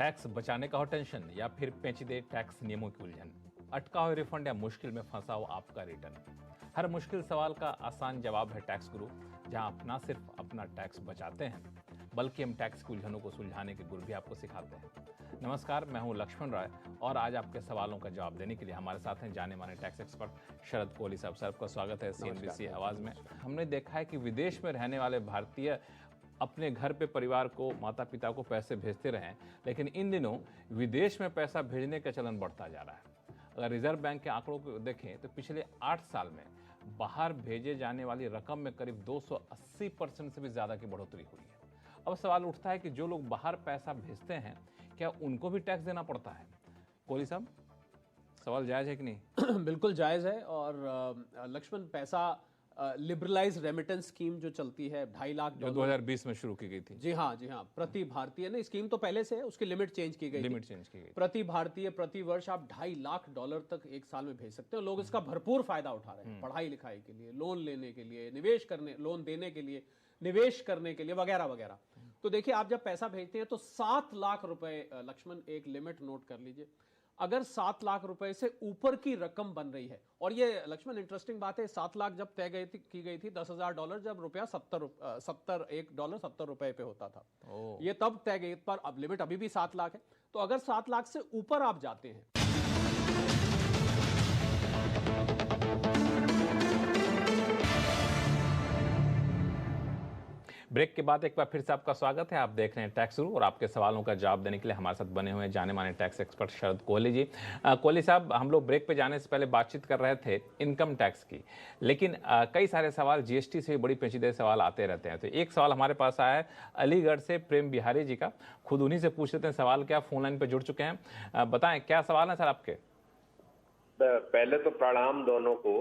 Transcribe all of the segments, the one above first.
Tax बचाने का हो टेंशन या फिर पेचीदे टैक्स नियमों की उलझन, अटका हो रिफंड या मुश्किल में फंसा हो आपका रिटर्न। हर मुश्किल सवाल का आसान जवाब है टैक्स गुरु, जहां आप ना सिर्फ अपना टैक्स बचाते हैं बल्कि हम टैक्स की उलझनों को सुलझाने के गुर भी आपको सिखाते हैं। नमस्कार, मैं हूं लक्ष्मण राय और आज आपके सवालों का जवाब देने के लिए हमारे साथ हैं जाने माने टैक्स एक्सपर्ट शरद कोहली साहब। सर, आपका स्वागत है CNBC आवाज में। हमने देखा है कि विदेश में रहने वाले भारतीय अपने घर पे परिवार को, माता पिता को पैसे भेजते रहें, लेकिन इन दिनों विदेश में पैसा भेजने का चलन बढ़ता जा रहा है। अगर रिजर्व बैंक के आंकड़ों को देखें तो पिछले 8 साल में बाहर भेजे जाने वाली रकम में करीब 280% से भी ज्यादा की बढ़ोतरी हुई है। अब सवाल उठता है कि जो लोग बाहर पैसा भेजते हैं, क्या उनको भी टैक्स देना पड़ता है? कोहली साहब, सवाल जायज है कि नहीं? बिल्कुल जायज़ है। और लक्ष्मण, पैसा लिबरलाइज रेमिटेंस स्कीम जो चलती है 2.5 लाख जो 2020 में शुरू की गई थी। जी हाँ, प्रति भारतीय ने स्कीम तो पहले से है, उसकी लिमिट चेंज की गई। प्रति भारतीय प्रति वर्ष आप $2.5 लाख तक एक साल में भेज सकते हो। लोग इसका भरपूर फायदा उठा रहे हैं, पढ़ाई लिखाई के लिए, लोन लेने के लिए, निवेश करने, लोन देने के लिए, निवेश करने के लिए, वगैरह वगैरह। तो देखिए, आप जब पैसा भेजते हैं तो 7 लाख रुपए, लक्ष्मण एक लिमिट नोट कर लीजिए, अगर 7 लाख रुपए से ऊपर की रकम बन रही है, और ये लक्ष्मण इंटरेस्टिंग बात है, 7 लाख जब तय की गई थी $10,000, जब रुपया $1 पे होता था, ये तब तय गई, पर अब लिमिट अभी भी 7 लाख है। तो अगर 7 लाख से ऊपर आप जाते हैं ब्रेक के बाद एक बार फिर से आपका स्वागत है। आप देख रहे हैं टैक्स गुरु और आपके सवालों का जवाब देने के लिए हमारे साथ बने हुए हैं जाने माने टैक्स एक्सपर्ट शरद कोहली जी। कोहली साहब, हम लोग ब्रेक पे जाने से पहले बातचीत कर रहे थे इनकम टैक्स की, लेकिन कई सारे सवाल GST से बड़ी पेचीदे सवाल आते रहते हैं। तो एक सवाल हमारे पास आया है अलीगढ़ से प्रेम बिहारी जी का, खुद उन्हीं से पूछ लेते हैं सवाल क्या। फोन लाइन पर जुड़ चुके हैं, बताएं क्या सवाल है सर आपके। पहले तो प्रणाम दोनों को,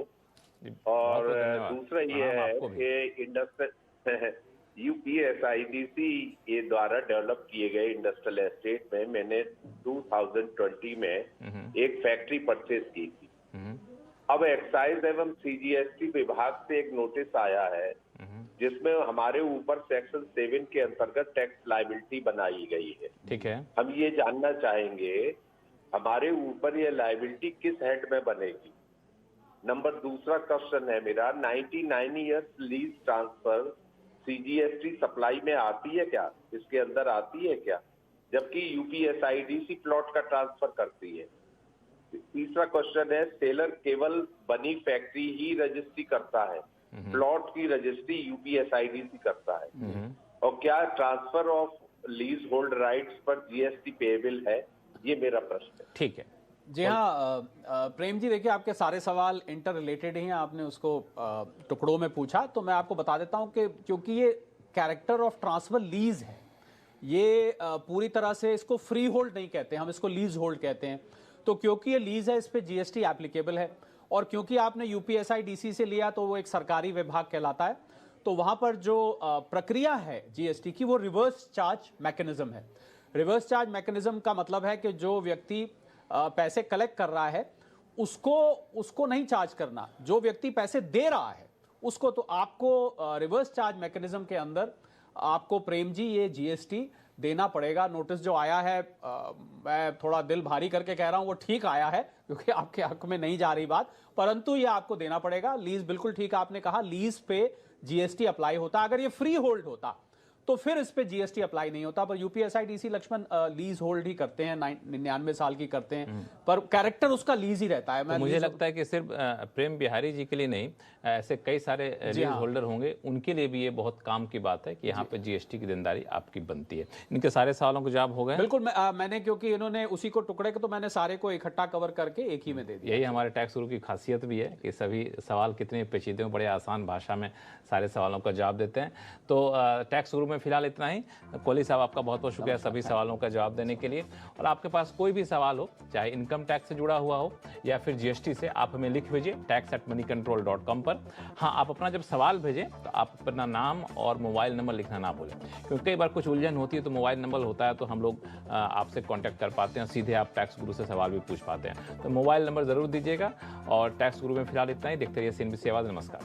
और दूसरा ये है कि UPSIDC ये द्वारा डेवलप किए गए इंडस्ट्रियल एस्टेट में मैंने 2020 में एक फैक्ट्री परचेज की थी। अब एक्साइज एवं CGST विभाग से एक नोटिस आया है जिसमें हमारे ऊपर सेक्शन 7 के अंतर्गत टैक्स लायबिलिटी बनाई गई है। ठीक है, हम ये जानना चाहेंगे हमारे ऊपर ये लायबिलिटी किस हेड में बनेगी। नंबर दूसरा क्वेश्चन है मेरा, 99 years lease transfer CGST supply में आती है क्या, इसके अंदर आती है क्या, जबकि UPSIDC प्लॉट का ट्रांसफर करती है। तीसरा क्वेश्चन है, सेलर केवल बनी फैक्ट्री ही रजिस्ट्री करता है, प्लॉट की रजिस्ट्री UPSIDC करता है, और क्या transfer of lease hold rights पर GST पेएबल है, ये मेरा प्रश्न है। ठीक है जी हाँ, प्रेम जी, देखिए आपके सारे सवाल इंटर रिलेटेड ही हैं। आपने उसको टुकड़ों में पूछा, तो मैं आपको बता देता हूं कि क्योंकि ये कैरेक्टर ऑफ ट्रांसफर लीज है, ये पूरी तरह से इसको फ्री होल्ड नहीं कहते, हम इसको लीज होल्ड कहते हैं। तो क्योंकि ये लीज है, इस पे GST एप्लीकेबल है, और क्योंकि आपने UPSIDC से लिया तो वो एक सरकारी विभाग कहलाता है, तो वहां पर जो प्रक्रिया है GST की, वो रिवर्स चार्ज मैकेनिज्म है। रिवर्स चार्ज मैकेनिज्म का मतलब है कि जो व्यक्ति पैसे कलेक्ट कर रहा है उसको नहीं चार्ज करना, जो व्यक्ति पैसे दे रहा है उसको। तो आपको रिवर्स चार्ज मैकेनिज्म के अंदर आपको प्रेम जी ये GST देना पड़ेगा। नोटिस जो आया है, मैं थोड़ा दिल भारी करके कह रहा हूं, वो ठीक आया है क्योंकि आपके हक में नहीं जा रही बात, परंतु ये आपको देना पड़ेगा। लीज, बिल्कुल ठीक आपने कहा, लीज पे GST अप्लाई होता। अगर ये फ्री होल्ड होता तो फिर इस पे GST अप्लाई नहीं होता, पर UPSIDC लक्ष्मण लीज होल्ड ही करते हैं, 99 साल की करते हैं, पर कैरेक्टर उसका लीज ही रहता है। तो मुझे लगता है कि सिर्फ प्रेम बिहारी जी के लिए नहीं, ऐसे कई सारे लीज होल्डर होंगे, उनके लिए भी ये बहुत काम की बात है कि यहाँ पे GST की देनदारी आपकी बनती है। इनके सारे सवालों को जवाब हो गए? बिल्कुल, मैंने, क्योंकि इन्होंने उसी को टुकड़े को, तो मैंने सारे को इकट्ठा कवर करके एक ही में दे दिया। यही हमारे टैक्स गुरु की खासियत भी है कि सभी सवाल कितने पेचीदे, बड़े आसान भाषा में सारे सवालों का जवाब देते हैं। तो टैक्स गुरु में फिलहाल इतना ही। कोहली साहब, आपका बहुत बहुत शुक्रिया सभी सवालों का जवाब देने के लिए। और आपके पास कोई भी सवाल हो, चाहे इनकम टैक्स से जुड़ा हुआ हो या फिर GST से, आप हमें लिख भेजिए tax@moneycontrol.com पर। हाँ, आप अपना जब सवाल भेजें तो आप अपना नाम और मोबाइल नंबर लिखना ना भूलें, क्योंकि कई बार कुछ उलझन होती है तो मोबाइल नंबर होता है तो हम लोग आपसे कॉन्टैक्ट कर पाते हैं, सीधे आप टैक्स गुरु से सवाल भी पूछ पाते हैं। तो मोबाइल नंबर जरूर दीजिएगा। और टैक्स गुरु में फिलहाल इतना ही। देखते रहिए CNBC आवाज। नमस्कार।